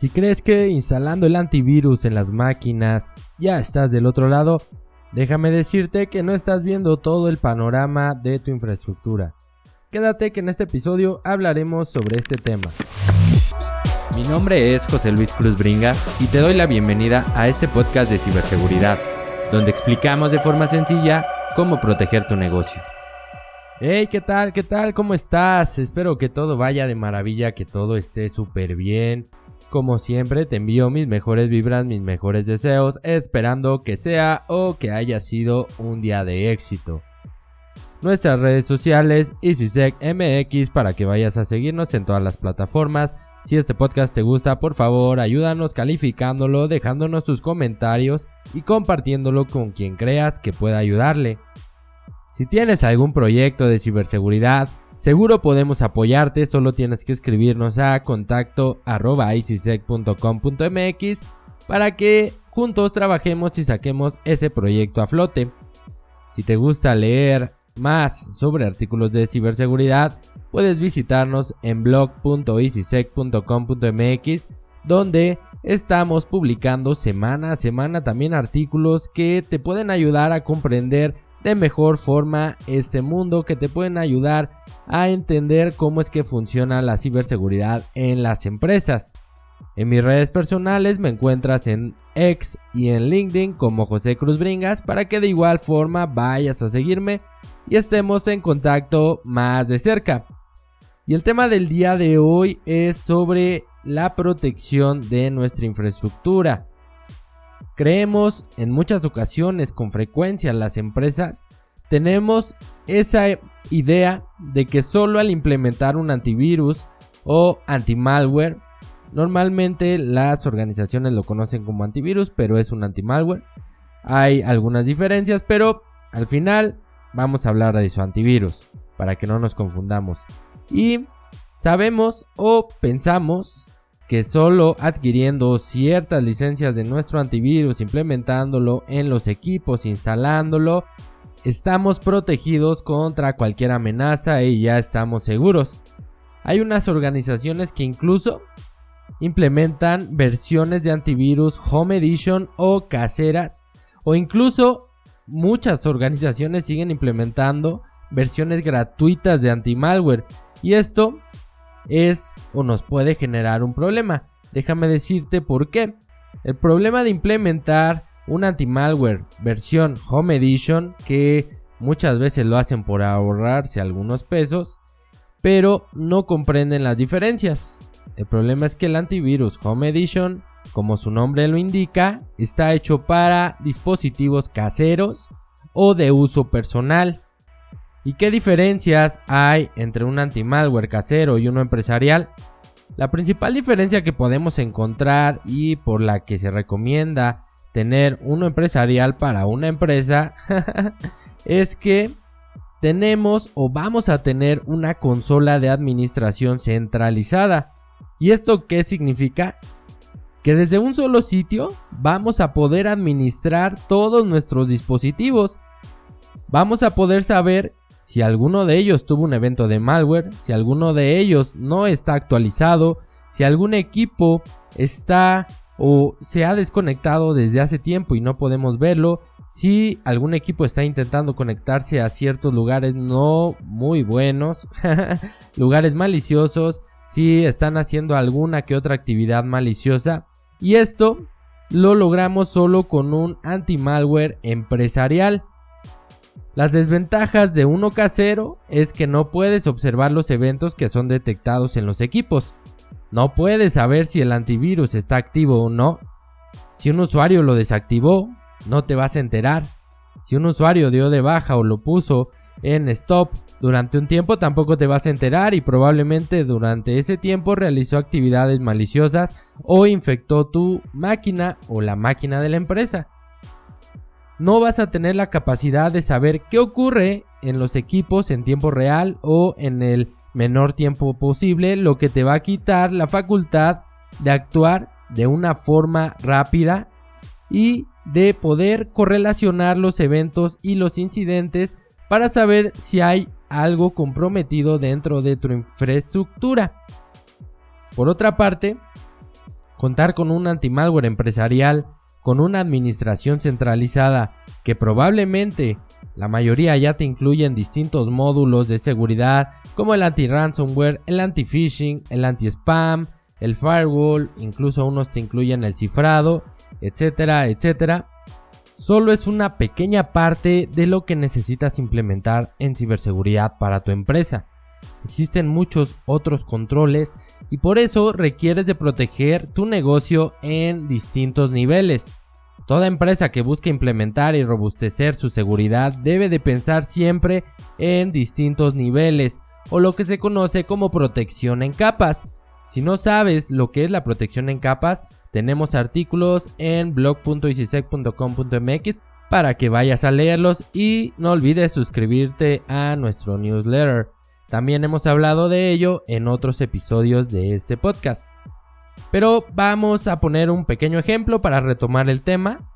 Si crees que instalando el antivirus en las máquinas ya estás del otro lado, déjame decirte que no estás viendo todo el panorama de tu infraestructura. Quédate que en este episodio hablaremos sobre este tema. Mi nombre es José Luis Cruz Bringas y te doy la bienvenida a este podcast de ciberseguridad, donde explicamos de forma sencilla cómo proteger tu negocio. Hey, ¿qué tal? ¿Cómo estás? Espero que todo vaya de maravilla, que todo esté súper bien. Como siempre, te envío mis mejores vibras, mis mejores deseos, esperando que sea o que haya sido un día de éxito. Nuestras redes sociales, EasySecMX, para que vayas a seguirnos en todas las plataformas. Si este podcast te gusta, por favor, ayúdanos calificándolo, dejándonos tus comentarios y compartiéndolo con quien creas que pueda ayudarle. Si tienes algún proyecto de ciberseguridad, seguro podemos apoyarte, solo tienes que escribirnos a contacto@easysec.com.mx para que juntos trabajemos y saquemos ese proyecto a flote. Si te gusta leer más sobre artículos de ciberseguridad, puedes visitarnos en blog.easysec.com.mx, donde estamos publicando semana a semana también artículos que te pueden ayudar a comprender de mejor forma este mundo, que te pueden ayudar a entender cómo es que funciona la ciberseguridad en las empresas. En mis redes personales me encuentras en X y en LinkedIn como José Cruz Bringas, para que de igual forma vayas a seguirme y estemos en contacto más de cerca. Y el tema del día de hoy es sobre la protección de nuestra infraestructura. Creemos en muchas ocasiones, con frecuencia, las empresas tenemos esa idea de que solo al implementar un antivirus o antimalware, normalmente las organizaciones lo conocen como antivirus, pero es un antimalware. Hay algunas diferencias, pero al final vamos a hablar de su antivirus para que no nos confundamos. Y sabemos o pensamos que solo adquiriendo ciertas licencias de nuestro antivirus, implementándolo en los equipos, instalándolo, estamos protegidos contra cualquier amenaza y ya estamos seguros. Hay unas organizaciones que incluso implementan versiones de antivirus Home Edition o caseras, o incluso muchas organizaciones siguen implementando versiones gratuitas de antimalware, y esto es o nos puede generar un problema. Déjame decirte por qué. El problema de implementar un antimalware versión Home Edition, que muchas veces lo hacen por ahorrarse algunos pesos, pero no comprenden las diferencias. El problema es que el antivirus Home Edition, como su nombre lo indica, está hecho para dispositivos caseros o de uso personal. ¿Y qué diferencias hay entre un antimalware casero y uno empresarial? La principal diferencia que podemos encontrar, y por la que se recomienda tener uno empresarial para una empresa, es que tenemos o vamos a tener una consola de administración centralizada. ¿Y esto qué significa? Que desde un solo sitio vamos a poder administrar todos nuestros dispositivos. Vamos a poder saber si alguno de ellos tuvo un evento de malware, si alguno de ellos no está actualizado, si algún equipo está o se ha desconectado desde hace tiempo y no podemos verlo, si algún equipo está intentando conectarse a ciertos lugares no muy buenos, lugares maliciosos, si están haciendo alguna que otra actividad maliciosa. Y esto lo logramos solo con un antimalware empresarial. Las desventajas de uno casero es que no puedes observar los eventos que son detectados en los equipos. No puedes saber si el antivirus está activo o no. Si un usuario lo desactivó, no te vas a enterar. Si un usuario dio de baja o lo puso en stop durante un tiempo, tampoco te vas a enterar, y probablemente durante ese tiempo realizó actividades maliciosas o infectó tu máquina o la máquina de la empresa. No vas a tener la capacidad de saber qué ocurre en los equipos en tiempo real o en el menor tiempo posible, lo que te va a quitar la facultad de actuar de una forma rápida y de poder correlacionar los eventos y los incidentes para saber si hay algo comprometido dentro de tu infraestructura. Por otra parte, Contar con un antimalware empresarial, con una administración centralizada que probablemente la mayoría ya te incluyen distintos módulos de seguridad como el anti-ransomware, el anti-phishing, el anti-spam, el firewall, incluso unos te incluyen el cifrado, etcétera, etcétera. Solo es una pequeña parte de lo que necesitas implementar en ciberseguridad para tu empresa. Existen muchos otros controles y por eso requieres de proteger tu negocio en distintos niveles. Toda empresa que busque implementar y robustecer su seguridad debe de pensar siempre en distintos niveles o lo que se conoce como protección en capas. Si no sabes lo que es la protección en capas, tenemos artículos en blog.easysec.com.mx para que vayas a leerlos y no olvides suscribirte a nuestro newsletter. También hemos hablado de ello en otros episodios de este podcast. Pero vamos a poner un pequeño ejemplo para retomar el tema.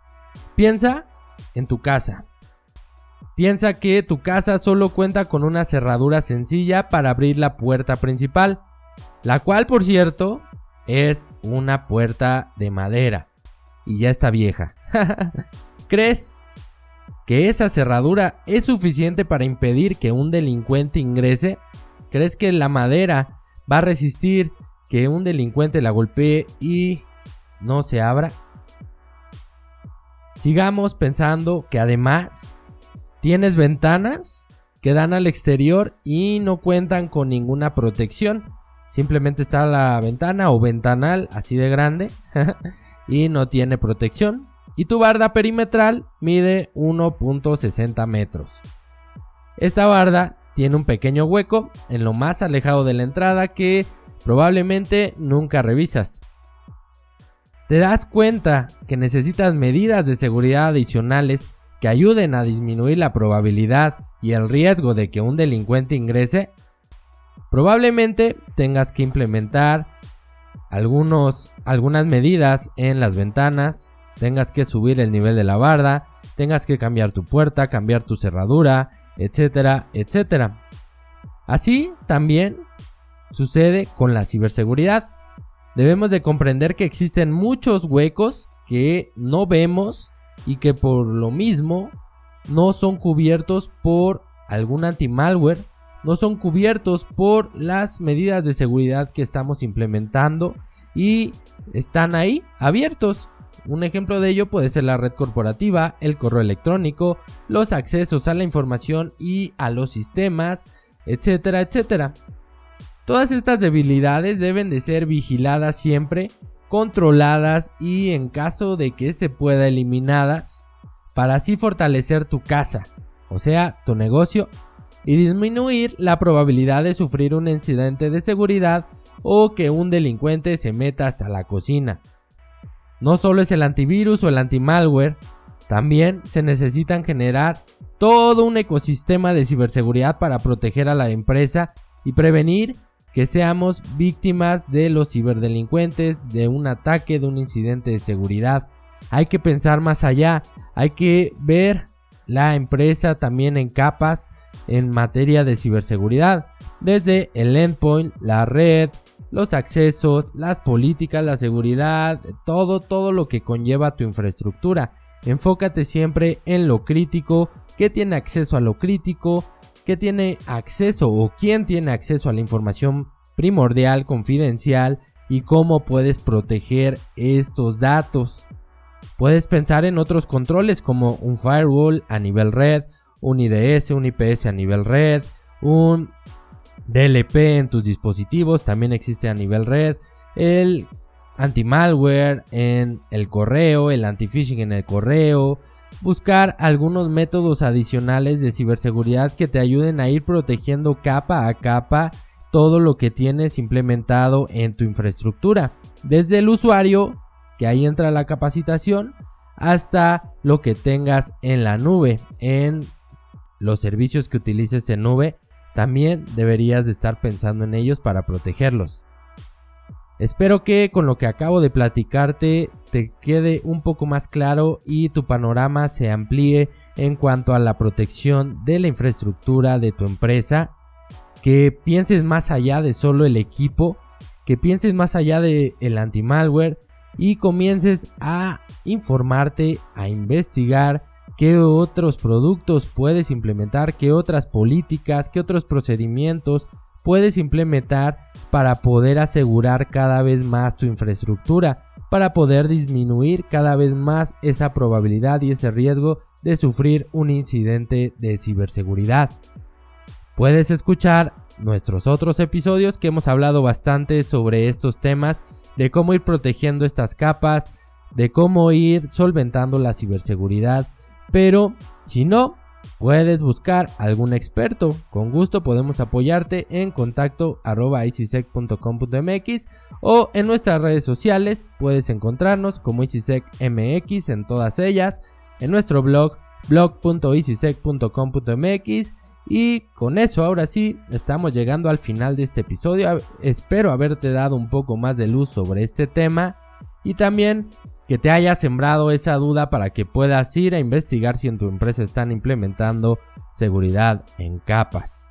Piensa en tu casa. Piensa que tu casa solo cuenta con una cerradura sencilla para abrir la puerta principal, la cual, por cierto, es una puerta de madera y ya está vieja. ¿Crees que esa cerradura es suficiente para impedir que un delincuente ingrese? ¿Crees que la madera va a resistir que un delincuente la golpee y no se abra? Sigamos pensando que además tienes ventanas que dan al exterior y no cuentan con ninguna protección. Simplemente está la ventana o ventanal así de grande y no tiene protección. Y tu barda perimetral mide 1.60 metros. Esta barda tiene un pequeño hueco en lo más alejado de la entrada que probablemente nunca revisas. Te das cuenta que necesitas medidas de seguridad adicionales que ayuden a disminuir la probabilidad y el riesgo de que un delincuente ingrese. Probablemente tengas que implementar algunas medidas en las ventanas, tengas que subir el nivel de la barda, tengas que cambiar tu puerta, cambiar tu cerradura, etcétera, etcétera. Así también sucede con la ciberseguridad. Debemos de comprender que existen muchos huecos que no vemos y que por lo mismo no son cubiertos por algún anti-malware, no son cubiertos por las medidas de seguridad que estamos implementando y están ahí abiertos. Un ejemplo de ello puede ser la red corporativa, el correo electrónico, los accesos a la información y a los sistemas, etcétera, etcétera. Todas estas debilidades deben de ser vigiladas siempre, controladas y en caso de que se pueda eliminadas para así fortalecer tu casa, o sea, tu negocio, y disminuir la probabilidad de sufrir un incidente de seguridad o que un delincuente se meta hasta la cocina. No solo es el antivirus o el antimalware, también se necesitan generar todo un ecosistema de ciberseguridad para proteger a la empresa y prevenir que seamos víctimas de los ciberdelincuentes, de un ataque, de un incidente de seguridad. Hay que pensar más allá, hay que ver la empresa también en capas en materia de ciberseguridad, desde el endpoint, la red, los accesos, las políticas, la seguridad, todo lo que conlleva tu infraestructura. Enfócate siempre en lo crítico, qué tiene acceso a lo crítico, qué tiene acceso o quién tiene acceso a la información primordial, confidencial y cómo puedes proteger estos datos. Puedes pensar en otros controles como un firewall a nivel red, un IDS, un IPS a nivel red, un DLP en tus dispositivos también existe a nivel red, el anti-malware en el correo, el anti-phishing en el correo, buscar algunos métodos adicionales de ciberseguridad que te ayuden a ir protegiendo capa a capa todo lo que tienes implementado en tu infraestructura, desde el usuario, que ahí entra la capacitación, hasta lo que tengas en la nube, en los servicios que utilices en nube. También deberías de estar pensando en ellos para protegerlos. Espero que con lo que acabo de platicarte te quede un poco más claro y tu panorama se amplíe en cuanto a la protección de la infraestructura de tu empresa. Que pienses más allá de solo el equipo, que pienses más allá del anti-malware, y comiences a informarte, a investigar qué otros productos puedes implementar, qué otras políticas, qué otros procedimientos puedes implementar para poder asegurar cada vez más tu infraestructura, para poder disminuir cada vez más esa probabilidad y ese riesgo de sufrir un incidente de ciberseguridad. Puedes escuchar nuestros otros episodios que hemos hablado bastante sobre estos temas, de cómo ir protegiendo estas capas, de cómo ir solventando la ciberseguridad, pero si no, puedes buscar algún experto. Con gusto podemos apoyarte en contacto@easysec.com.mx o en nuestras redes sociales. Puedes encontrarnos como easysecmx en todas ellas, en nuestro blog blog.easysec.com.mx. Y con eso ahora sí estamos llegando al final de este episodio. Espero haberte dado un poco más de luz sobre este tema y también que te haya sembrado esa duda para que puedas ir a investigar si en tu empresa están implementando seguridad en capas.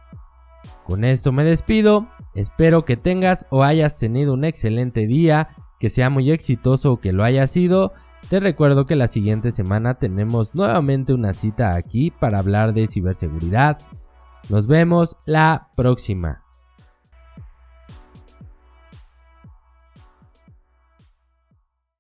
Con esto me despido, espero que tengas o hayas tenido un excelente día, que sea muy exitoso o que lo haya sido. Te recuerdo que la siguiente semana tenemos nuevamente una cita aquí para hablar de ciberseguridad. Nos vemos la próxima.